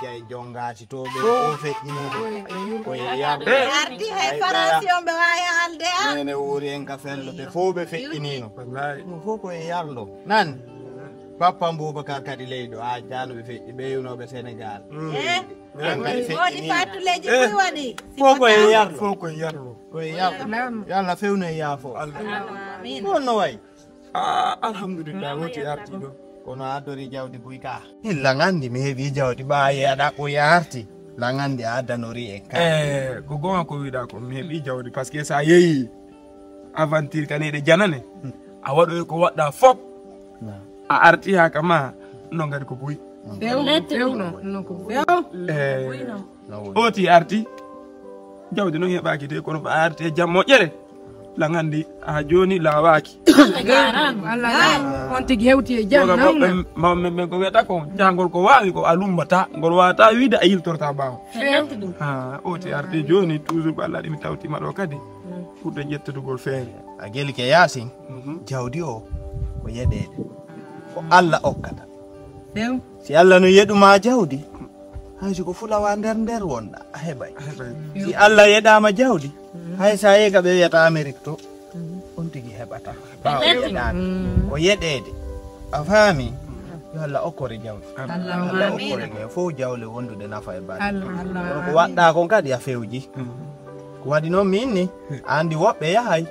Kay jongaati to ɓe o feƴƴiniɗo koye yamde ardi hay paration ɓe wawi haalde an nene wuuri en ka fello ɓe fof ɓe feƴƴinino ɗum fof koye yarlo nan papa Boubacar kadi leyɗo a jano ɓe feƴƴi ɓeyunoɓe Sénégal woɗi fattuleji ɓuy waɗi fof koye yarlo fof koye yarlo koye yarlo yo Allah fewnu e yaafo amin wonno way alhamdulillah woti arti ɗo kono addori jawdi buy ka langandi mi heeɓi jawdi ɓaawi aɗa ko yarti langandi a addanori en ka ko gonga ko wiɗa ko mi heeɓi jawdi par ce que sa yeehi aventure kaneɗe janane a waɗoy ko waɗɗa fop a arti ha kama no gadi ko buy oti arti jawdi noon heɓaki te kono a arti e jam moƴƴere langandi a joni lawaki on tigi hewti e jam mawɓe ɓen ko wiyata ko jangol ko wawi ko a lumbata ngol wawata wiide a yiltorta ɓawa oti arti joni toujours ko Allah ɗimi tawtima ɗo kadi ɓurɗo ƴettudugol feere a geli ke Yasin jawdi o ko yeɗede ko Allah okkata si Allah no yeɗuma jawdi hayso ko fulawa nder wonɗa a heɓay si Allah yeɗama jawdi hay sa yega ɓe wiyata Amérique to on tigi heɓata ɓawa yeɗani ko yeɗede a faami yo Allah okkore jawdi Allah okkore ge fof jawle wondude nafa e baɗi kono ko waɗɗa kon kadi a fewji ko waɗi noon min ni andi woɓɓe yahay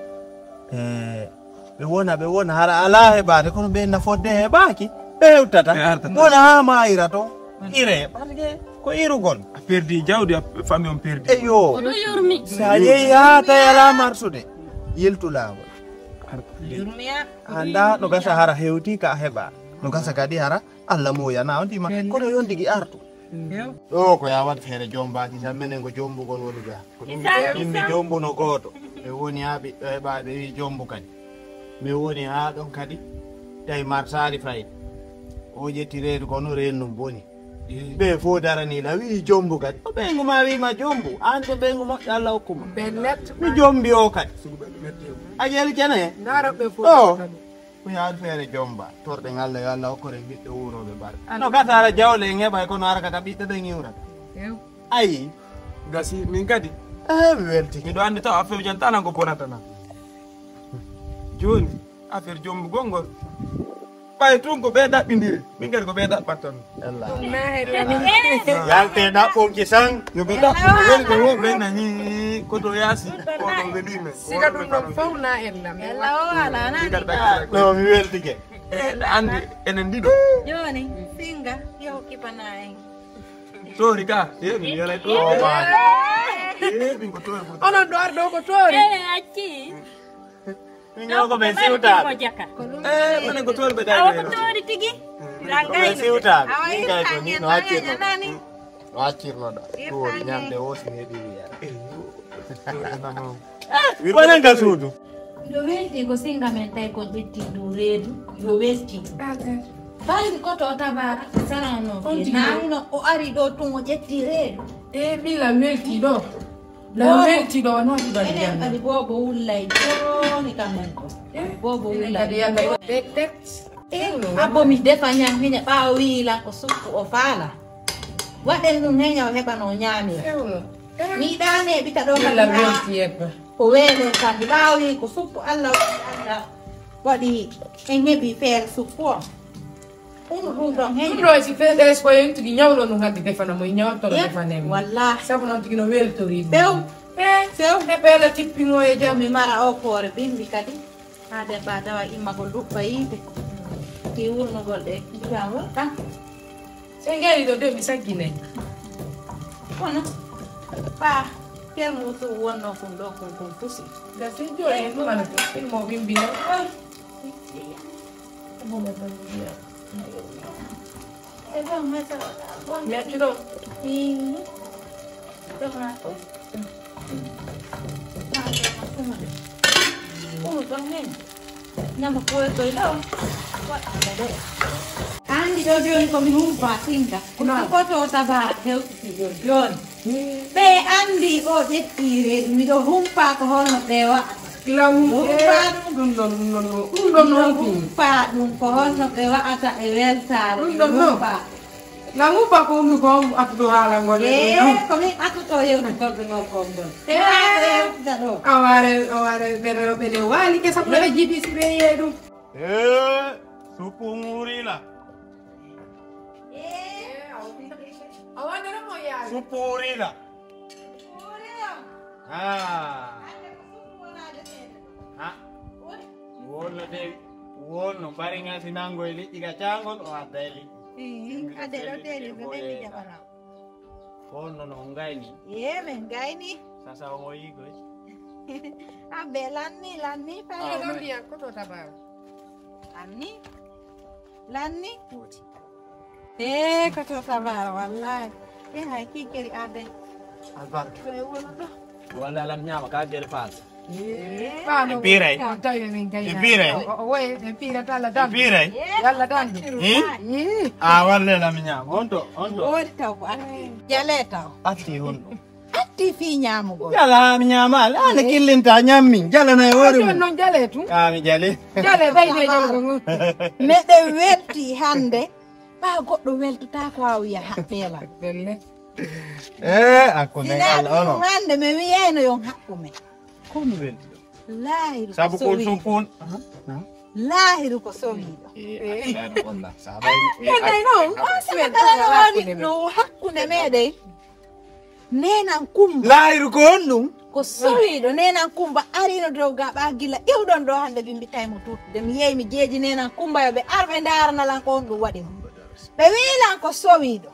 ɓe wona hara ala heɓade kono ɓe nafodde heɓaki ɓe hewtata wona ha mayira to ire parce que ko irugol a perdi jawdi a famille on perdi eyo sa yeehi ha tawi ala marsude yiltu lawol anda no gasa hara hewti ka heɓa no gasa kadi hara Allah moyana on tima kono yon tigi artu ɗo ko ya wat feere jombaki tan minen ko jombugol woni ga yimɓe jombuno goto ɓe woni ha ɓiɗɗo heɓa ɓe wi jombu kadi mi woni ha ɗon kadi tawi marsari fayi o ƴetti reedu kono rennum boni ɓe fof daranila wi jombu kadi o ɓeygu ma wima jombu an to ɓeygu moƴƴo Allah hokkuma mi jombi o kadi a ƴeli kene o ko yaade feere jomba torɗen Allah yo Allah hokkore ɓiɓɓe wuroɓe barka no gata hara jawle en heɓay kono hara kata ɓiɓɓe ɓen iwrata ayi gasi min kadi mi welti miɗo andi taw affaire jantana ko bonatana joni affaire jombugol ngol ɓay tun ko ɓe ɗaɓɓidiri min kadi ko ɓe ɗaɓɓattan yalte ɗaɓɓonki san yo ɓe ɗaɓɓi woni ko wo ɓe nani koto yaasi oɗon ɓe ɗumen siga ɗum ɗon fawna en lam no mi weltike andi enen ndiɗo joni singa yo kipana en tori ka mi yalay to min ko tori onon ɗo ar ɗo ko tori acci min ko ɓe siwtaɓe minen ko tori ɓe awa ko tori tigi ɓe siwtaɓe min kay to ni no haccirnoɗa tori ñamde o si heeɓi wiya wonen ka suudu Yo welti ko singa men tawi ko ƴetti dow reedu yo welti balɗi koto o tabara sarano nanino o ari ɗo tun o ƴetti reedu ɓilla welti ɗo la welti ɗo enen kadi bobo wullay joni kamen ko bobo wullay abbo mi defa ñam heña ɓawo wiilan ko suppu o faala waɗen ɗum heña o heɓa no ñaamira miɗane ɓita ɗo kadi o weele kadi ɓawi ko suppu Allah waɗi en heɓi feere suppu o ɗum ɗon heña ɗo si feeɗes ko en tigi ñawɗo ɗum hadde defana mo ñawtoɗo defanem wallahi sabu noon tigi no weltori ɓew sew heɓele tippino e jam mi mara o koore bimbi kadi ha debba tawa immagol ɗuɓɓa yiide ki wurnugol ɗe jangol tan se ngari ɗo de mi saggine kono ɓa kermutu wonno kum ɗo kum pusi gasi joni en ɗumana mo wimbino mi accuɗo nama koytoy ɗo andi ɗo joni komi humpa singa koto taba hewtiti joni ɓe andi o ƴetti reedu miɗo humpa ko holno ɓe waɗata humpa ɗum ko holno ɓe waɗata e weltare humpa Nangu pa ko mi ko atu hala ngone. Kami aku to yo na ko no kombo. Aware bere wali ke sa plebe jibi sibe yedu. Supungurila. Awane na mo ya. Supurila. Wono de wono baringa sinango ili iga changon o adeli. Adelo deli bebe jabara. Wono no ngaini. Mengaini. Sasa omo igo. Lanni pa. Ano dia ko to tabar. Lanni. Ko to tabar wallahi. Hai kikiri ade. Albar. Wala alam niya makagel pas. Paano? Piray. Tayo min kaya. Piray. Owe, pira tala dan. Piray. Yalla dan. Wala alam niya. Onto. Ori taw ko jale taw. Ati hono. Atti fi nyaamu go. Yala mi nyama ala killinta nyammi. Jala na wori. Non jale tu. Mi jale. Jale bay de jale go. Meɗe welti hande. Ba goɗɗo weltata ko wiya haɓɓela. Belle. Aku nengal ono. Hande me wiyayno yon haɓɓume. Kono welti. Lahiru Sabu ko kon sowi. supun. Lahiru ko sowiɗo. Dai no. No hakkunde meɗen nenan kumba Lahiru kon ɗum. ko sowiɗo nenan kumba arino dow gaɓa gila iwɗon ɗo hande ɓe mbitaymo tuttude mi yeeyi mi jeeji nenan kumba yoɓe arɓe daranalan ko on ɗum waɗi mo ɓe wiilan ko sowiɗo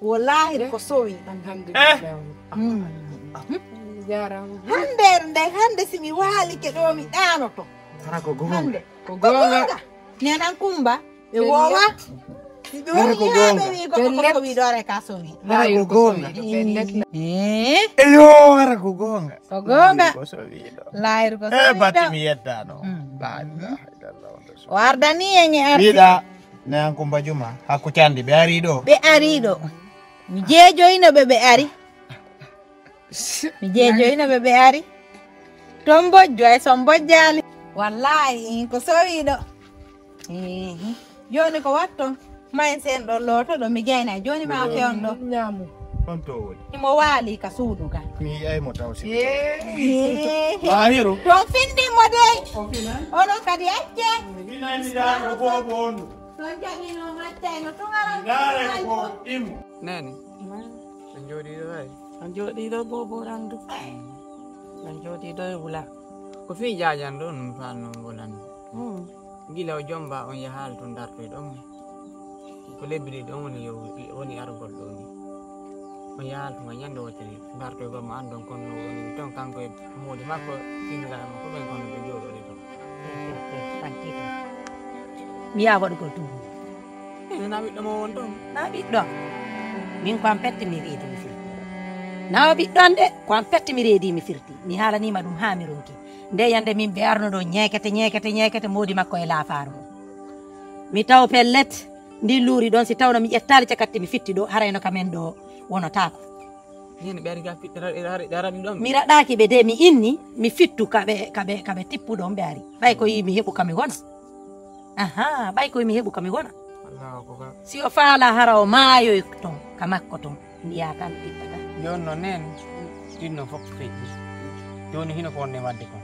wallahi ko sowiɗo hande simi waalike ɗo mi ɗanoto Hara ko gonga. hande ko gonga nenan kumba ɓe wowa ɓe woni ɓe wi ko sowiɗo are ka sowiɗo Lahiru ko gonga. Eyo hara ko gonga. ko gonga Ko sowiɗo. lahiru ko Batti sowiɗo mi yeddano. La ilaha illallah. o ardani en e ardi Biɗa nean kumba juma hakku candi ɓe ari ɗo. ɓe ari ɗo mi jeejoynoɓe ɓe ari mi jeejoynoɓe ɓe ari ton bojjo ay son bojjali wallahi ko sowiɗo joni ko watton mayen sen ɗo looto ɗo mi jeyna joni ma fewn ɗo Nyamu. On to woni. imo waali ka suudu ka Mi yiyaymo taw si. ton findimo dey onon kadi acce Minaniɗano bobo on. ton jaɓino maccayno tugaran Dare ko imo. Nani? Ɗon jooɗiɗo wayi? An jooɗiɗo bobo randu. An jooɗiɗo e wula. Ko fii jaajan ɗo ɗum fanno ngolan. Gila o jomba on yahaali to dartoy ɗon. Ko lebbi ɗon woni argol ɗo ni. On yahaali to ñande wotere dartoy gomma andon konno woni ton kanko e moodi makko finndiraama ko ɓen kono ɓe jooɗori ton. mi yaa waɗugol ɗum Nana ɓiɗɗo mo won ton? na ɓiɗɗo min ko am petti mi reedi mi firti nawa ɓiɗɗon de ko am petti mi reedi mi firti mi haalanima ɗum ha mi ronki nde yande min ɓe arno ɗo ñekete moodi makko e laafaru mi taw pellet ndi luuri ɗon si tawno mi ƴettali cakatti mi fitti ɗo harayno kamen ɗo wonotako Yeni ɓe ari ga fiɗɗe araɗi ɗon? mi raɗaki ɓe de mi inni mi fittu kaɓe tippuɗon ɓe ari ɓay ko yi mi heɓu kami wona aha ɓay ko yi mi heɓu kami wona Allahu akbar. si o faala hara o maayoy ton ka makko ton mbiya tan tippata Joni noon nen ɗinno fof feƴƴi. Joni hino ko wonne wadde kon.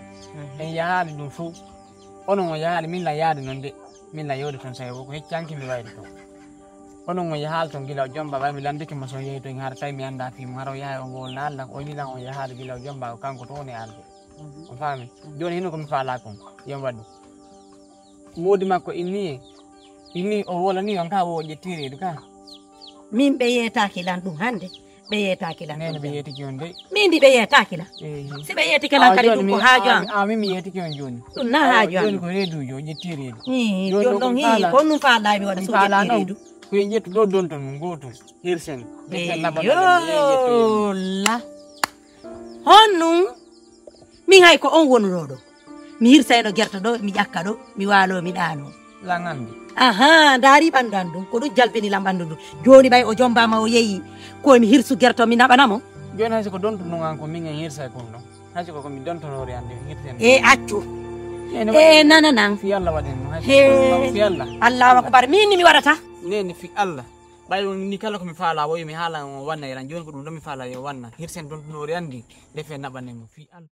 En yahaali ɗum fof. Onon on yahaali min la yaade noon de. Min la yewde toon sawi ko heccanki mi wayde toon. Onon on yahaali toon gila o jomba way mi landike mo so yehi toon hara tawi mi annda fimo hara o yaha o wolna Allah o lilan on yahaali gila o jomba kanko to woni arde. On faami. Joni hino komi faala kon yon waddu. Moodi makko inni o wolani on ka wo ƴettireedu ka. min ɓe yeetaki lan ɗum hande ɓe yeetaki lan Nene ɓe yeetiki on de. min ndi ɓe yeetaki lan si ɓe yeetiki lan kadi ɗum ko haaju am min mi yeetiki on joni. ɗum na haaju am Joni ko reedujo ƴettireedu. jon ɗon hi ko ɗum faala mi waɗa so ƴettireedu ko ƴettu ɗo donton mum goto hirsen yola honnum min hay ko on wonuɗo ɗo mi hirsayno guerta ɗo mi ƴakka ɗo mi waalo mi ɗaano langandi aha daari ɓanndu an ɗum ko ɗum jalbinilam ɓanndu ɗum jooni ɓay o jombama o yeeyi komi hirsu guerto mi naɓanamo joni hayso ko dontunogan ko min en hirsay kon ɗon hayso ko komi dontonori ande hirsen e accu e nananan fi Allah waɗen no He. fi Allah allahu akbar min ni mi waɗata neni fi Allah ɓay ni kala komi faala woyi mi haala o wanna eran joni ko ɗum ɗon mi faala yo wanna hirsen ɗon ɗum ɗo andi defe naɓanemo fi Allah